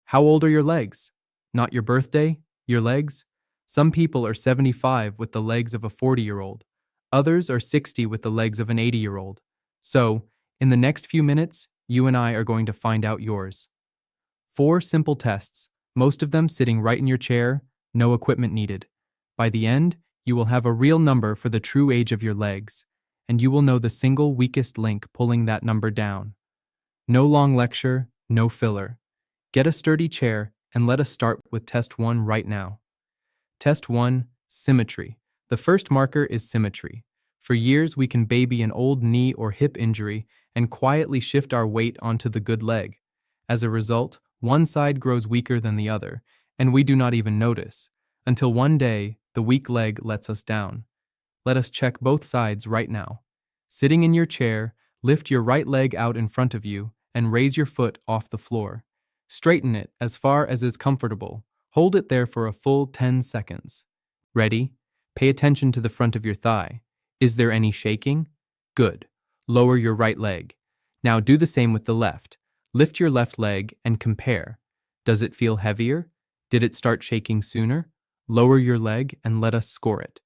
How old are your legs? Not your birthday, your legs? Some people are 75 with the legs of a 40-year-old. Others are 60 with the legs of an 80-year-old. So, in the next few minutes, you and I are going to find out yours. 4 simple tests, most of them sitting right in your chair, no equipment needed. By the end, you will have a real number for the true age of your legs, and you will know the single weakest link pulling that number down. No long lecture, no filler. Get a sturdy chair and let us start with test 1 right now. Test 1, symmetry. The first marker is symmetry. For years, we can baby an old knee or hip injury and quietly shift our weight onto the good leg. As a result, one side grows weaker than the other, and we do not even notice, until one day, the weak leg lets us down. Let us check both sides right now. Sitting in your chair, lift your right leg out in front of you and raise your foot off the floor. Straighten it as far as is comfortable. Hold it there for a full 10 seconds. Ready? Pay attention to the front of your thigh. Is there any shaking? Good. Lower your right leg. Now do the same with the left. Lift your left leg and compare. Does it feel heavier? Did it start shaking sooner? Lower your leg and let us score it.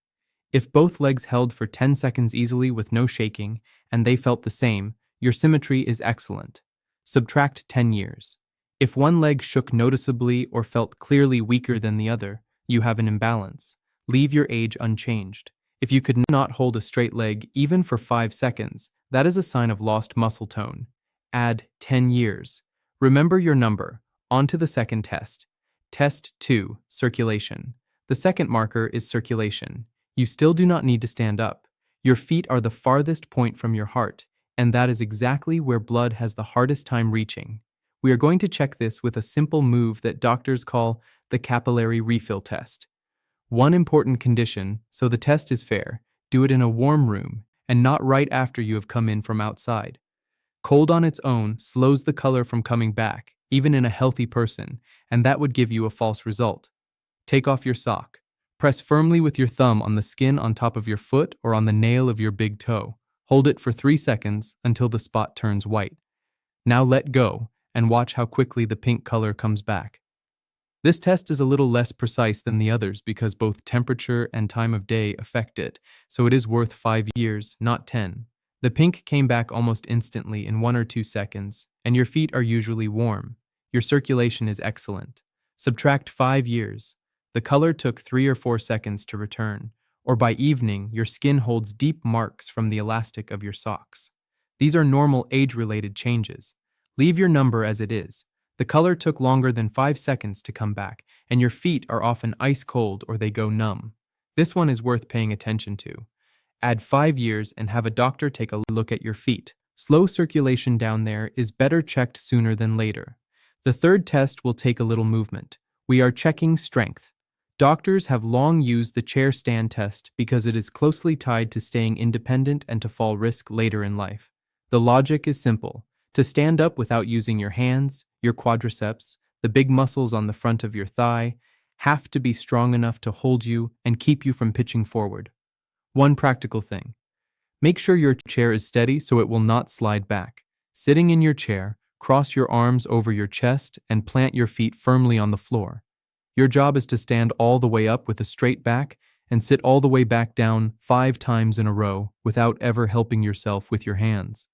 If both legs held for 10 seconds easily with no shaking, and they felt the same, your symmetry is excellent. Subtract 10 years. If one leg shook noticeably or felt clearly weaker than the other, you have an imbalance. Leave your age unchanged. If you could not hold a straight leg even for 5 seconds, that is a sign of lost muscle tone. Add 10 years. Remember your number. On to the second test. Test 2, circulation. The second marker is circulation. You still do not need to stand up. Your feet are the farthest point from your heart, and that is exactly where blood has the hardest time reaching. We are going to check this with a simple move that doctors call the capillary refill test. One important condition, so the test is fair, do it in a warm room and not right after you have come in from outside. Cold on its own slows the color from coming back, even in a healthy person, and that would give you a false result. Take off your sock. Press firmly with your thumb on the skin on top of your foot or on the nail of your big toe. Hold it for 3 seconds until the spot turns white. Now let go and watch how quickly the pink color comes back. This test is a little less precise than the others because both temperature and time of day affect it, so it is worth 5 years, not 10. The pink came back almost instantly in 1 or 2 seconds, and your feet are usually warm. Your circulation is excellent. Subtract 5 years. The color took 3 or 4 seconds to return, or by evening, your skin holds deep marks from the elastic of your socks. These are normal age-related changes. Leave your number as it is. The color took longer than 5 seconds to come back, and your feet are often ice cold or they go numb. This one is worth paying attention to. Add 5 years and have a doctor take a look at your feet. Slow circulation down there is better checked sooner than later. The third test will take a little movement. We are checking strength. Doctors have long used the chair stand test because it is closely tied to staying independent and to fall risk later in life. The logic is simple. To stand up without using your hands, your quadriceps, the big muscles on the front of your thigh, have to be strong enough to hold you and keep you from pitching forward. One practical thing. Make sure your chair is steady so it will not slide back. Sitting in your chair, cross your arms over your chest and plant your feet firmly on the floor. Your job is to stand all the way up with a straight back and sit all the way back down 5 times in a row without ever helping yourself with your hands.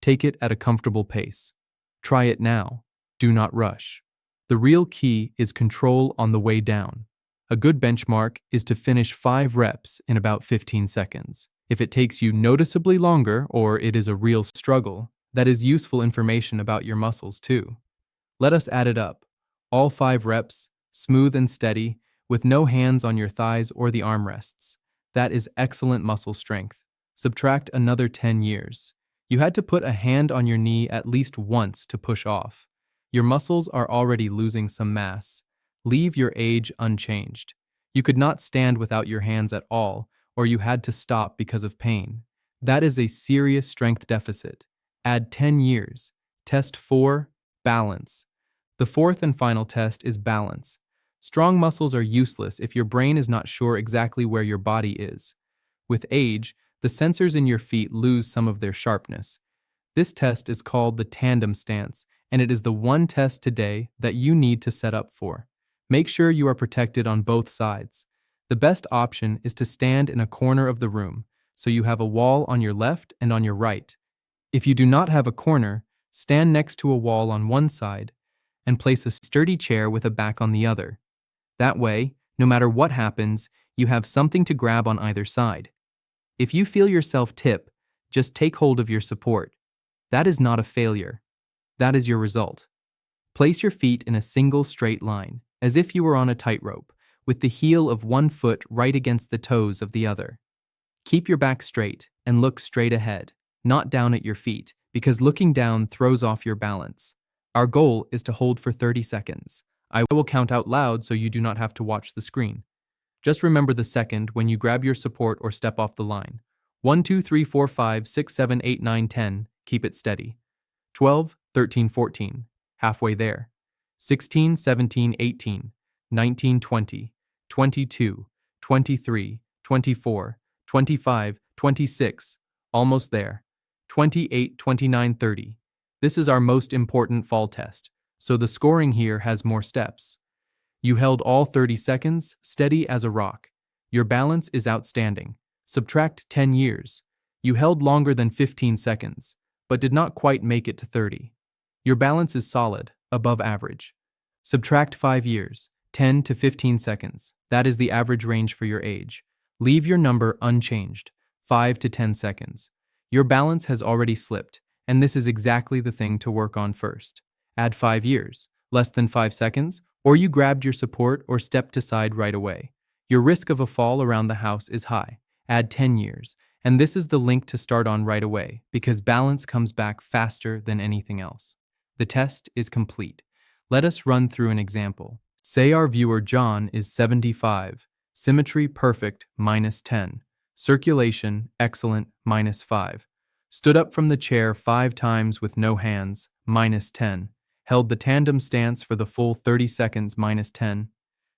Take it at a comfortable pace. Try it now. Do not rush. The real key is control on the way down. A good benchmark is to finish 5 reps in about 15 seconds. If it takes you noticeably longer or it is a real struggle, that is useful information about your muscles too. Let us add it up. All 5 reps, smooth and steady, with no hands on your thighs or the armrests. That is excellent muscle strength. Subtract another 10 years. You had to put a hand on your knee at least once to push off. Your muscles are already losing some mass. Leave your age unchanged. You could not stand without your hands at all, or you had to stop because of pain. That is a serious strength deficit. Add 10 years. Test 4, balance. The fourth and final test is balance. Strong muscles are useless if your brain is not sure exactly where your body is. With age, the sensors in your feet lose some of their sharpness. This test is called the tandem stance, and it is the one test today that you need to set up for. Make sure you are protected on both sides. The best option is to stand in a corner of the room, so you have a wall on your left and on your right. If you do not have a corner, stand next to a wall on one side and place a sturdy chair with a back on the other. That way, no matter what happens, you have something to grab on either side. If you feel yourself tip, just take hold of your support. That is not a failure. That is your result. Place your feet in a single straight line, as if you were on a tightrope, with the heel of one foot right against the toes of the other. Keep your back straight and look straight ahead, not down at your feet, because looking down throws off your balance. Our goal is to hold for 30 seconds. I will count out loud so you do not have to watch the screen. Just remember the second when you grab your support or step off the line. 1, 2, 3, 4, 5, 6, 7, 8, 9, 10. Keep it steady. 12, 13, 14. Halfway there. 16, 17, 18, 19, 20, 22, 23, 24, 25, 26. Almost there. 28, 29, 30. This is our most important fall test, so the scoring here has more steps. You held all 30 seconds, steady as a rock. Your balance is outstanding. Subtract 10 years. You held longer than 15 seconds, but did not quite make it to 30. Your balance is solid, above average. Subtract 5 years, 10 to 15 seconds. That is the average range for your age. Leave your number unchanged, 5 to 10 seconds. Your balance has already slipped, and this is exactly the thing to work on first. Add 5 years, less than 5 seconds, or you grabbed your support or stepped aside right away. Your risk of a fall around the house is high. Add 10 years, and this is the link to start on right away, because balance comes back faster than anything else. The test is complete. Let us run through an example. Say our viewer John is 75, symmetry perfect, -10, circulation excellent, -5, stood up from the chair 5 times with no hands, -10, held the tandem stance for the full 30 seconds, -10,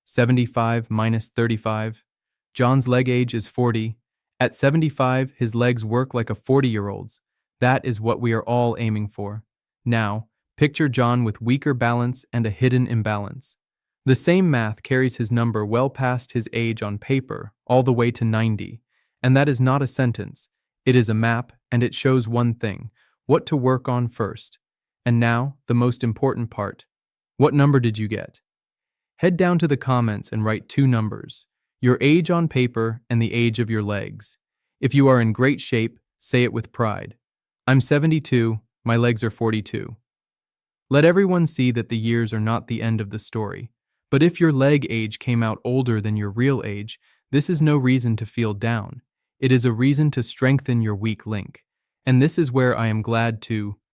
75 -35. John's leg age is 40. At 75, his legs work like a 40-year-old's. That is what we are all aiming for. Now, picture John with weaker balance and a hidden imbalance. The same math carries his number well past his age on paper, all the way to 90. And that is not a sentence. It is a map, and it shows one thing: what to work on first. And now, the most important part. What number did you get? Head down to the comments and write 2 numbers: your age on paper and the age of your legs. If you are in great shape, say it with pride. I'm 72, my legs are 42. Let everyone see that the years are not the end of the story. But if your leg age came out older than your real age, this is no reason to feel down. It is a reason to strengthen your weak link. And this is where I am glad to